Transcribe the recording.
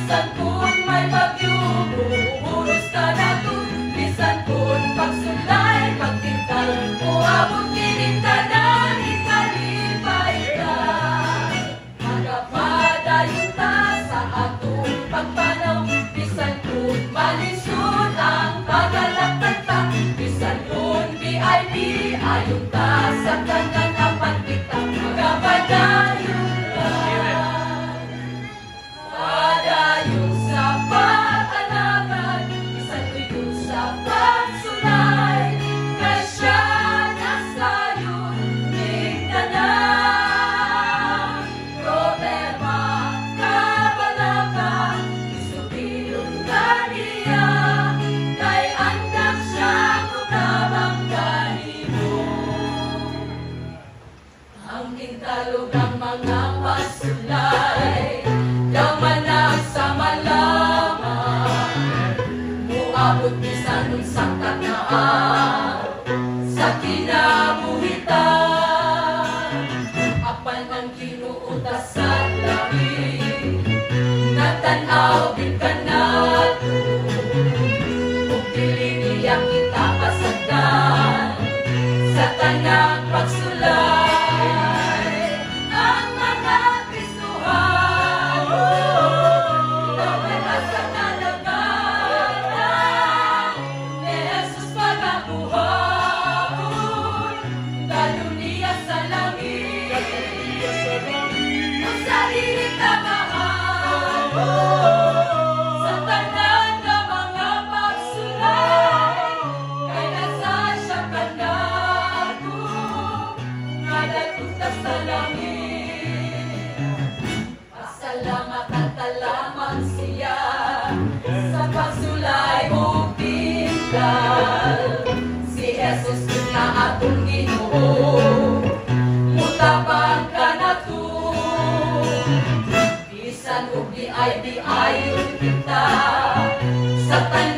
bisan kun may bagyo, buhuros ka na to, bisan kun pagsulay, pagtintal, uabot kinintanan, ikalipay ka. Magapadayon ta sa atong pagpanaw, bisan kun malisod ang pagalakad ta, bisan kun VIP, ayon ta sa tanan apan kita, magapadayon ta. Padayon sa patanagan, bisan kuyon sa pagsulay, kay siya nasayon tingtanan. Problema, kabalaka, isubilon ka niya, kay andam siya mutabang kanimo. Ang tintalog ang mga pasulay, yaman na sa malaman, muabot bisan ng sakta na sa kinabuhitan. Apan ang kinuutas sa langit, natanaw din ka nato, kung dili niya kita kasagdan sa tanang pagsulay. Ang mga Kristohan, nawala sa kalagatan, ni Jesus pagabuhaon, dalo niya sa langit, ang sarili tabahan, sa tanan na mga pagsulay, kay nasa siya kanato, nga nagpunta sa langit. Pasalamat at lamang siya sa pagsulay o tingkal. Si Jesus na atong Ginoo, mutabang ka na to, bisan og di ay di ayon kita sa tanan